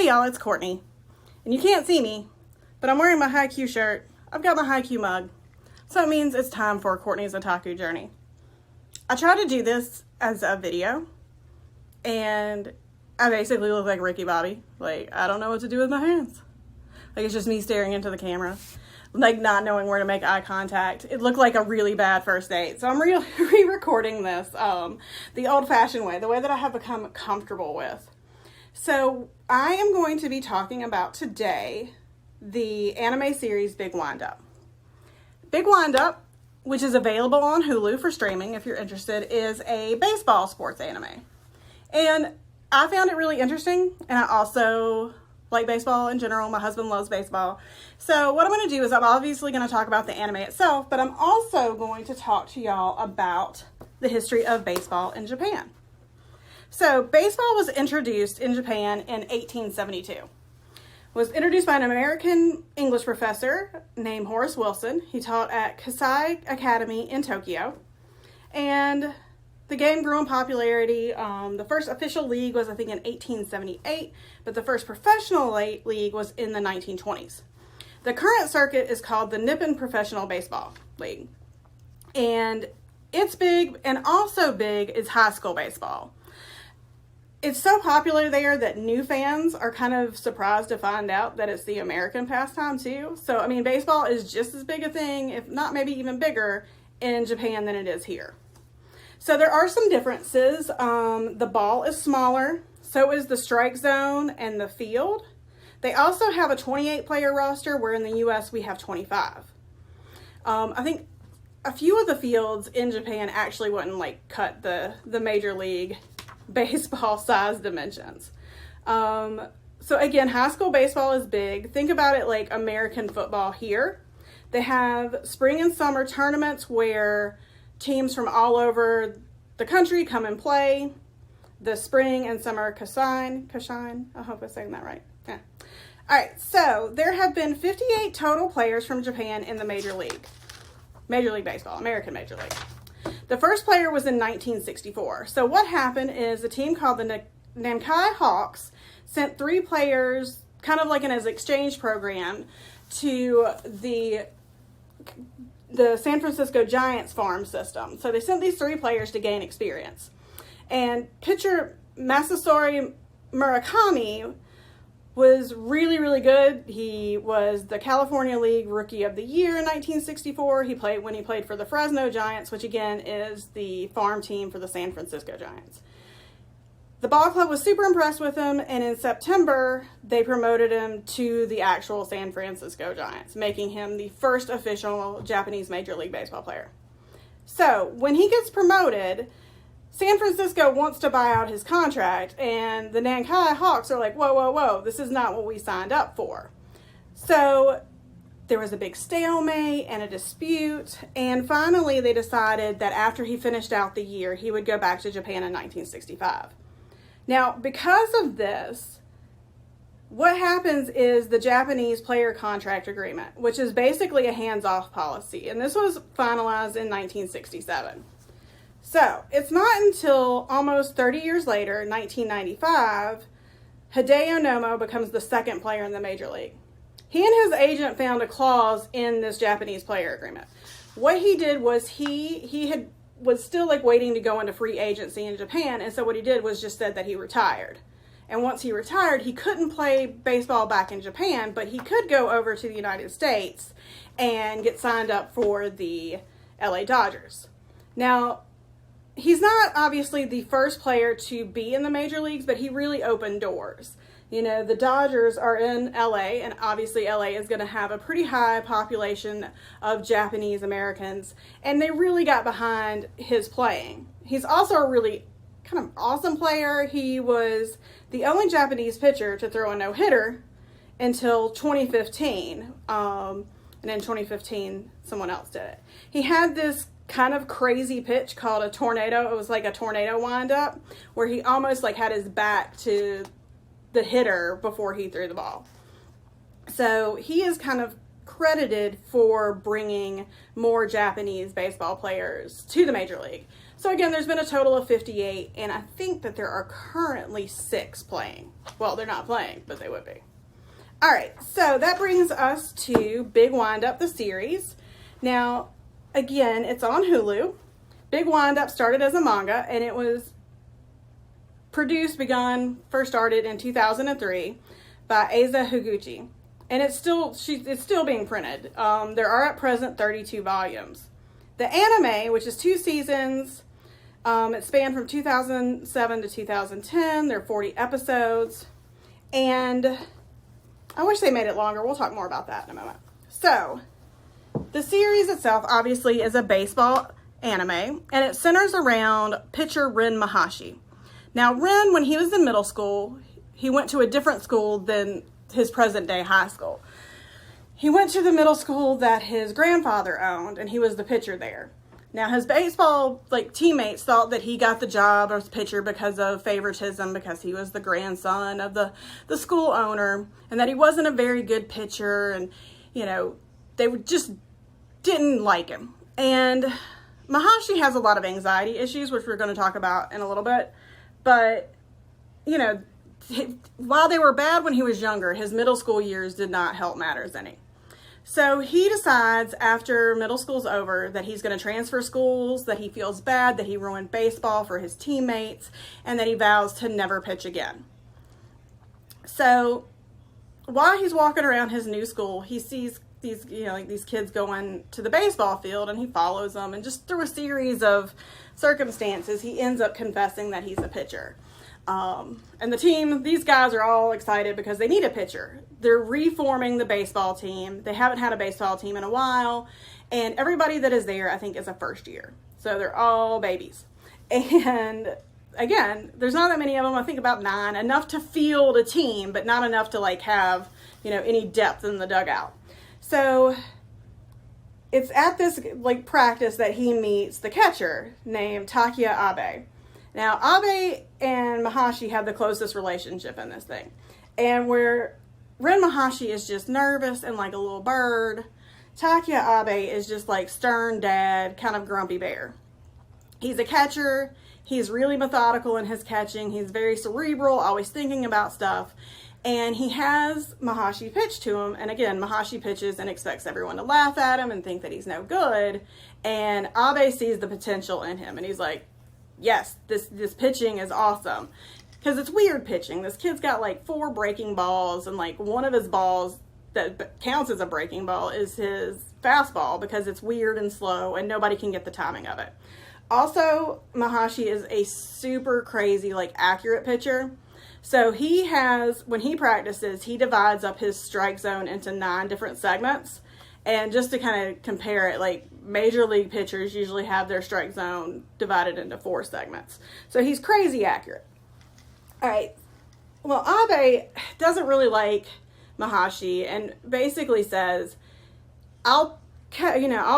Hey y'all, it's Courtney. And you can't see me, but I'm wearing my Haikyuu shirt. I've got my Haikyuu mug. So it means it's time for Courtney's otaku journey. I tried to do this as a video, and I basically look like Ricky Bobby. Like, I don't know what to do with my hands. Like, it's just me staring into the camera, like not knowing where to make eye contact. It looked like a really bad first date. So I'm re-recording this the old-fashioned way, the way that I have become comfortable with. So I am going to be talking about today the anime series Big Windup. Big Windup, which is available on Hulu for streaming if you're interested, is a baseball sports anime. And I found it really interesting, and I also like baseball in general. My husband loves baseball. So what I'm going to do is I'm obviously going to talk about the anime itself, but I'm also going to talk to y'all about the history of baseball in Japan. So baseball was introduced in Japan in 1872. It was introduced by an American English professor named Horace Wilson. He taught at Kasai Academy in Tokyo. And the game grew in popularity. The first official league was, I think, in 1878, but the first professional league was in the 1920s. The current circuit is called the Nippon Professional Baseball League. And it's big, and also big is high school baseball. It's so popular there that new fans are kind of surprised to find out that it's the American pastime too. So, I mean, baseball is just as big a thing, if not maybe even bigger, in Japan than it is here. So there are some differences. The ball is smaller, so is the strike zone and the field. They also have a 28-player roster, where in the U.S. we have 25. I think a few of the fields in Japan actually wouldn't cut the major league baseball size dimensions. So again, high school baseball is big. Think about it like American football here. They have spring and summer tournaments where teams from all over the country come and play. The spring and summer Kasai, I hope I'm saying that right. Yeah. All right, so there have been 58 total players from Japan in the Major League Baseball, American Major League. The first player was in 1964. So what happened is a team called the Nankai Hawks sent 3 players, kind of like in an exchange program, to the San Francisco Giants farm system. So they sent these 3 players to gain experience. And pitcher Masasori Murakami was really, really good. He was the California League Rookie of the Year in 1964. He played for the Fresno Giants, which again is the farm team for the San Francisco Giants. The ball club was super impressed with him, and in September, they promoted him to the actual San Francisco Giants, making him the first official Japanese Major League Baseball player. So, when he gets promoted, San Francisco wants to buy out his contract, and the Nankai Hawks are like, whoa, this is not what we signed up for. So, there was a big stalemate and a dispute, and finally they decided that after he finished out the year, he would go back to Japan in 1965. Now, because of this, what happens is the Japanese player contract agreement, which is basically a hands-off policy, and this was finalized in 1967. So, it's not until almost 30 years later, 1995, Hideo Nomo becomes the second player in the Major League. He and his agent found a clause in this Japanese player agreement. What he did was he was still waiting to go into free agency in Japan, and so what he did was just said that he retired. And once he retired, he couldn't play baseball back in Japan, but he could go over to the United States and get signed up for the LA Dodgers. Now, he's not obviously the first player to be in the major leagues, but he really opened doors. You know, the Dodgers are in LA, and obviously LA is going to have a pretty high population of Japanese Americans, and they really got behind his playing. He's also a really kind of awesome player. He was the only Japanese pitcher to throw a no-hitter until 2015, and in 2015, someone else did it. He had this kind of crazy pitch called a tornado. It was like a tornado windup, where he almost had his back to the hitter before he threw the ball. So he is kind of credited for bringing more Japanese baseball players to the Major League. So again, there's been a total of 58, and I think that there are currently 6 playing. Well, they're not playing, but they would be. All right, so that brings us to Big Windup, the series. Now, again, it's on Hulu. Big Windup started as a manga, and it was first started in 2003 by Eiza Higuchi. And it's still being printed. There are at present 32 volumes. The anime, which is 2 seasons, it spanned from 2007 to 2010. There are 40 episodes. And I wish they made it longer. We'll talk more about that in a moment. So, the series itself obviously is a baseball anime, and it centers around pitcher Ren Mahashi. Now, Ren, when he was in middle school, he went to a different school than his present-day high school. He went to the middle school that his grandfather owned, and he was the pitcher there. Now, his baseball teammates thought that he got the job as pitcher because of favoritism, because he was the grandson of the school owner, and that he wasn't a very good pitcher, and, they just didn't like him. And Mahashi has a lot of anxiety issues, which we're going to talk about in a little bit, but, while they were bad when he was younger, his middle school years did not help matters any. So he decides after middle school's over that he's going to transfer schools, that he feels bad, that he ruined baseball for his teammates, and that he vows to never pitch again. So while he's walking around his new school, he sees these kids going to the baseball field, and he follows them, and just through a series of circumstances, he ends up confessing that he's a pitcher. And the team, these guys are all excited because they need a pitcher. They're reforming the baseball team. They haven't had a baseball team in a while. And everybody that is there, I think, is a first year. So they're all babies. And again, there's not that many of them. I think about 9. Enough to field a team, but not enough to have, any depth in the dugout. So it's at this practice that he meets the catcher named Takia Abe. Now, Abe and Mahashi have the closest relationship in this thing. And where Ren Mahashi is just nervous and like a little bird, Takia Abe is just stern dad, kind of grumpy bear. He's a catcher. He's really methodical in his catching. He's very cerebral, always thinking about stuff. And he has Mahashi pitch to him. And again, Mahashi pitches and expects everyone to laugh at him and think that he's no good. And Abe sees the potential in him. And he's like, yes, this pitching is awesome. Because it's weird pitching. This kid's got 4 breaking balls, and one of his balls that counts as a breaking ball is his fastball, because it's weird and slow and nobody can get the timing of it. Also, Mahashi is a super crazy, accurate pitcher. So when he practices, he divides up his strike zone into 9 different segments. And just to kind of compare it, major league pitchers usually have their strike zone divided into 4 segments. So he's crazy accurate. All right. Well, Abe doesn't really like Mahashi and basically says, I'll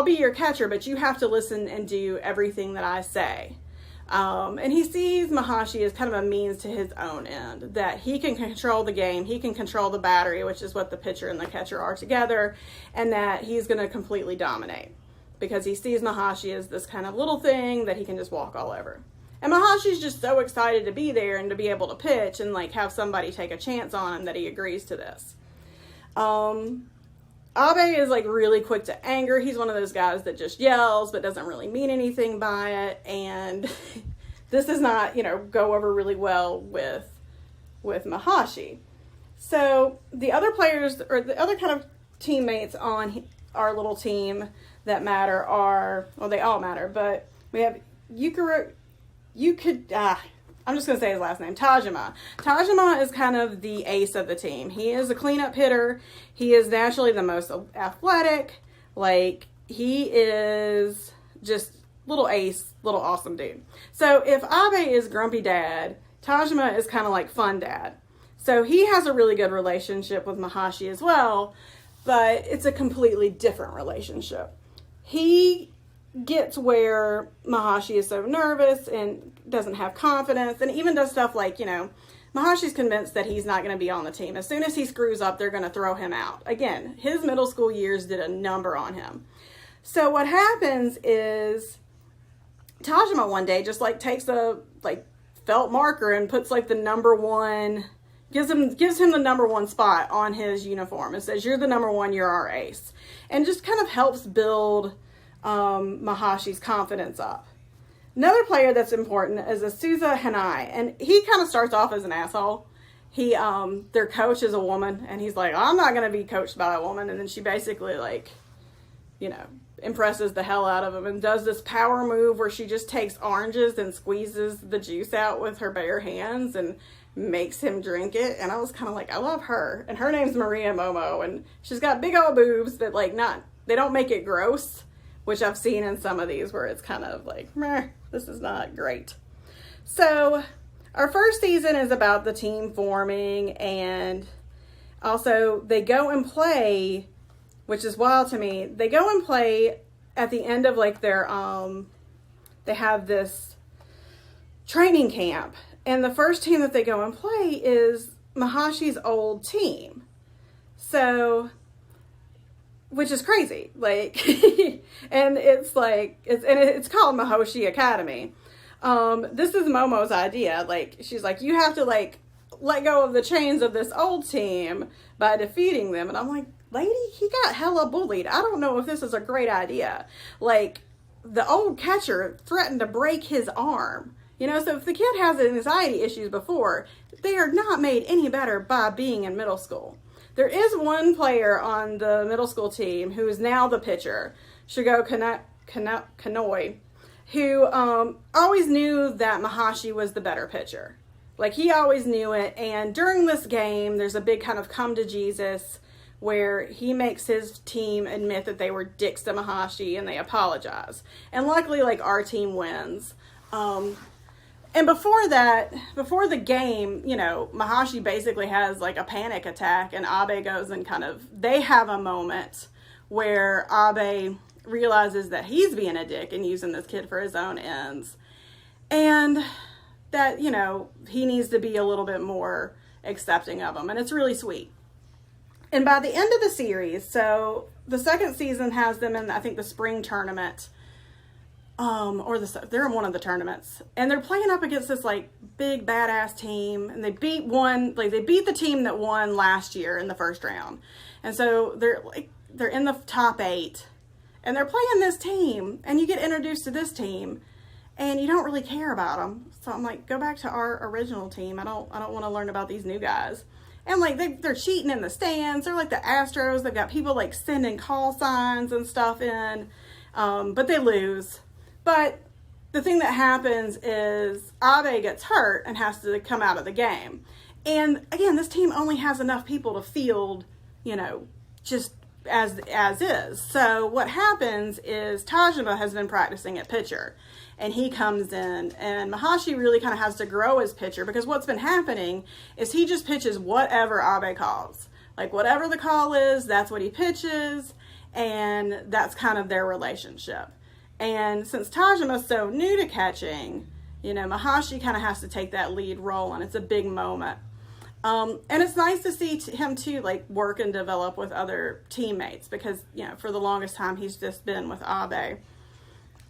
be your catcher, but you have to listen and do everything that I say. And he sees Mahashi as kind of a means to his own end, that he can control the game, he can control the battery, which is what the pitcher and the catcher are together, and that he's going to completely dominate because he sees Mahashi as this kind of little thing that he can just walk all over. And Mahashi's just so excited to be there and to be able to pitch and have somebody take a chance on him that he agrees to this. Abe is really quick to anger. He's one of those guys that just yells but doesn't really mean anything by it. And this does not, go over really well with Mahashi. So the other players, or the other kind of teammates on our little team that matter are, well, they all matter, but we have I'm just going to say his last name, Tajima. Tajima is kind of the ace of the team. He is a cleanup hitter. He is naturally the most athletic. He is just little ace, little awesome dude. So if Abe is grumpy dad, Tajima is kind of fun dad. So he has a really good relationship with Mahashi as well, but it's a completely different relationship. He gets where Mahashi is so nervous and doesn't have confidence, and even does stuff Mahashi's convinced that he's not going to be on the team. As soon as he screws up, they're going to throw him out. Again, his middle school years did a number on him. So what happens is Tajima one day just like takes a like felt marker and puts like the number one, gives him the number one spot on his uniform. It says, "You're the number one, you're our ace." And just kind of helps build Mahashi's confidence up. Another player that's important is Asuza Hanai, and he kind of starts off as an asshole. Their coach is a woman, and he's like, "I'm not going to be coached by a woman." And then she basically like, impresses the hell out of him and does this power move where she just takes oranges and squeezes the juice out with her bare hands and makes him drink it. And I was kind of like, I love her. And her name's Maria Momo, and she's got big old boobs that like they don't make it gross, which I've seen in some of these where it's kind of like, meh, this is not great. So our first season is about the team forming, and also they go and play, which is wild to me. They go and play at the end of like their, they have this training camp. And the first team that they go and play is Mahashi's old team. So, which is crazy. Like, and it's like, it's called Mahoshi Academy. This is Momo's idea. Like, she's like, you have to like let go of the chains of this old team by defeating them. And I'm like, lady, he got hella bullied. I don't know if this is a great idea. Like, the old catcher threatened to break his arm. So if the kid has anxiety issues before, they are not made any better by being in middle school. There is one player on the middle school team who is now the pitcher, Shigo Kanoi, who always knew that Mahashi was the better pitcher. Like, he always knew it. And during this game, there's a big kind of come to Jesus where he makes his team admit that they were dicks to Mahashi and they apologize. And luckily, like, our team wins. And before the game, Mahashi basically has like a panic attack, and Abe goes and they have a moment where Abe realizes that he's being a dick and using this kid for his own ends. And that, he needs to be a little bit more accepting of him. And it's really sweet. And by the end of the series, so the second season has them in, I think, the spring tournament. They're in one of the tournaments, and they're playing up against this like big badass team, and they beat the team that won last year in the first round. And so they're in the top 8, and they're playing this team, and you get introduced to this team, and you don't really care about them. So I'm like, go back to our original team. I don't want to learn about these new guys. And like they're cheating in the stands. They're like the Astros. They've got people like sending call signs and stuff in, but they lose. But the thing that happens is Abe gets hurt and has to come out of the game. And again, this team only has enough people to field, just as is. So what happens is Tajima has been practicing at pitcher, and he comes in, and Mahashi really kind of has to grow as pitcher, because what's been happening is he just pitches whatever Abe calls. Like, whatever the call is, that's what he pitches, and that's kind of their relationship. And since Tajima's so new to catching, Mahashi kind of has to take that lead role, and it's a big moment. And it's nice to see him too, like, work and develop with other teammates, because, for the longest time he's just been with Abe.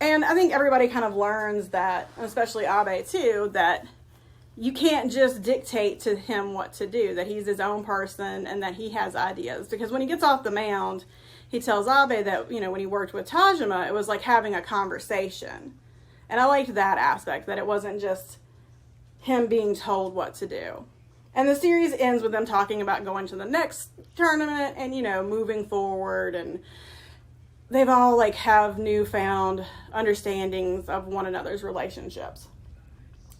And I think everybody kind of learns that, especially Abe too, that you can't just dictate to him what to do, that he's his own person and that he has ideas. Because when he gets off the mound, he tells Abe that, when he worked with Tajima, it was like having a conversation. And I liked that aspect, that it wasn't just him being told what to do. And the series ends with them talking about going to the next tournament and, moving forward. And they've all like have newfound understandings of one another's relationships.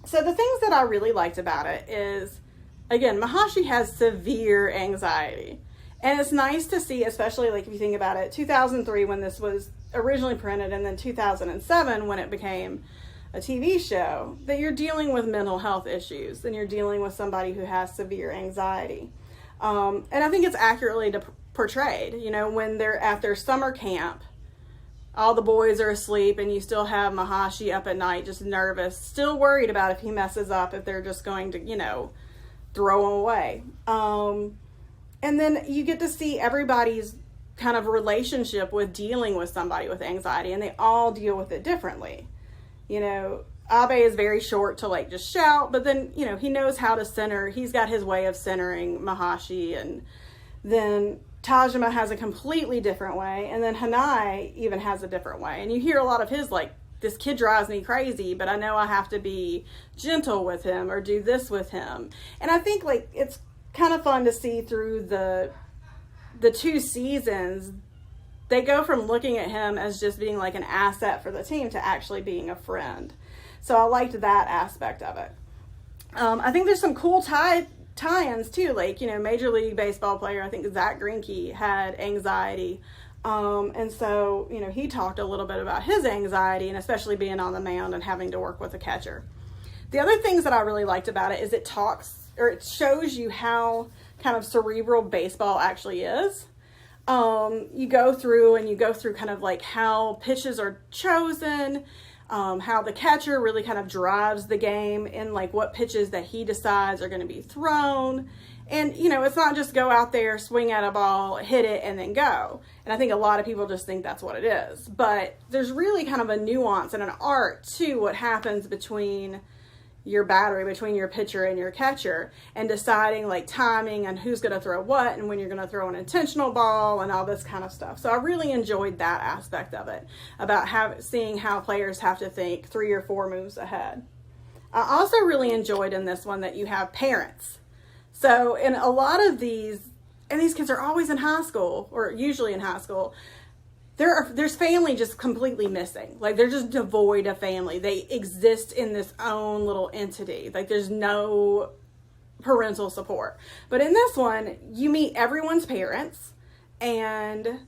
So the things that I really liked about it is, again, Mahashi has severe anxiety. And it's nice to see, especially like if you think about it, 2003 when this was originally printed, and then 2007 when it became a TV show, that you're dealing with mental health issues and you're dealing with somebody who has severe anxiety. And I think it's accurately portrayed. When they're at their summer camp, all the boys are asleep, and you still have Mahashi up at night, just nervous, still worried about if he messes up, if they're just going to, throw him away. And then you get to see everybody's kind of relationship with dealing with somebody with anxiety, and they all deal with it differently. You know, Abe is very short to like just shout, but then, you know, he knows how to center. He's got his way of centering Mahashi, and then Tajima has a completely different way, and then Hanai even has a different way. And you hear a lot of his like, this kid drives me crazy, but I know I have to be gentle with him or do this with him. And I think like it's kind of fun to see through the 2 seasons, they go from looking at him as just being like an asset for the team to actually being a friend. So I liked that aspect of it. I think there's some cool tie-ins too. Like, you know, Major League Baseball player, I think Zach Greinke had anxiety. And so, you know, he talked a little bit about his anxiety, and especially being on the mound and having to work with a catcher. The other things that I really liked about it is it shows you how kind of cerebral baseball actually is. You go through kind of like how pitches are chosen, how the catcher really kind of drives the game in like what pitches that he decides are going to be thrown. And, you know, it's not just go out there, swing at a ball, hit it, and then go. And I think a lot of people just think that's what it is. But there's really kind of a nuance and an art to what happens between your battery, between your pitcher and your catcher, and deciding like timing and who's going to throw what and when you're going to throw an intentional ball and all this kind of stuff. So I really enjoyed that aspect of it, about seeing how players have to think 3 or 4 moves ahead. I also really enjoyed in this one that you have parents. So in a lot of these, and these kids are always in high school, or usually in high school, there's family just completely missing. Like they're just devoid of family. They exist in this own little entity. Like there's no parental support. But in this one, you meet everyone's parents, and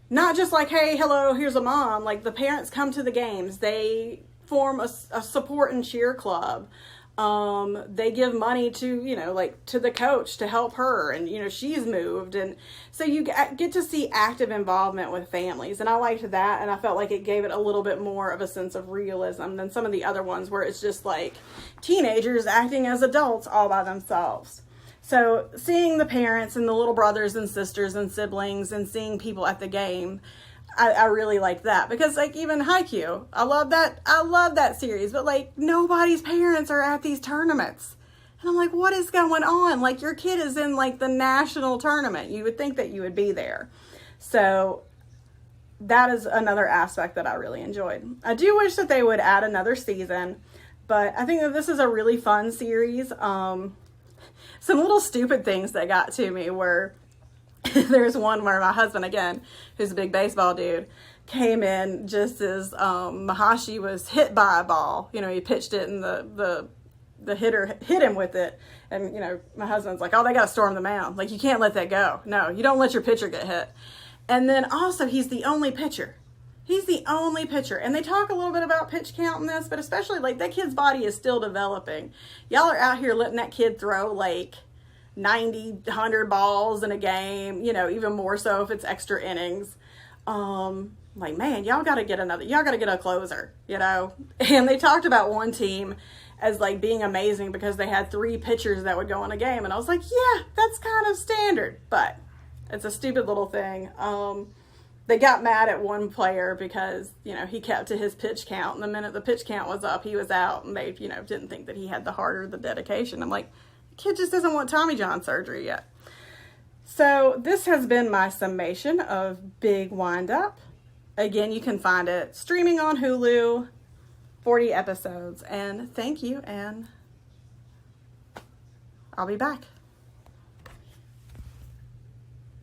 not just like, hey, hello, here's a mom. Like the parents come to the games. They form a support and cheer club. They give money to, you know, like to the coach to help her, and, you know, she's moved. And so you get to see active involvement with families. And I liked that. And I felt like it gave it a little bit more of a sense of realism than some of the other ones where it's just like teenagers acting as adults all by themselves. So seeing the parents and the little brothers and sisters and siblings and seeing people at the game, I really like that, because like even Haikyuu, I love that series, but like nobody's parents are at these tournaments. And I'm like, what is going on? Like your kid is in like the national tournament. You would think that you would be there. So that is another aspect that I really enjoyed. I do wish that they would add another season, but I think that this is a really fun series. Some little stupid things that got to me were, there's one where my husband, again, who's a big baseball dude, came in just as Mahashi was hit by a ball. You know, he pitched it and the hitter hit him with it. And, you know, my husband's like, oh, they got to storm the mound. Like, you can't let that go. No, you don't let your pitcher get hit. And then also, he's the only pitcher. He's the only pitcher. And they talk a little bit about pitch count in this, but especially, like, that kid's body is still developing. Y'all are out here letting that kid throw, like, 90, 100 balls in a game, you know, even more so if it's extra innings. Like, man, y'all got to get a closer, you know. And they talked about one team as like being amazing because they had 3 pitchers that would go in a game. And I was like, yeah, that's kind of standard, but it's a stupid little thing. They got mad at one player because, you know, he kept to his pitch count, and the minute the pitch count was up, he was out, and they, you know, didn't think that he had the heart or the dedication. I'm like, kid just doesn't want Tommy John surgery yet. So this has been my summation of Big Windup. Again, you can find it streaming on Hulu, 40 episodes. And thank you, and I'll be back.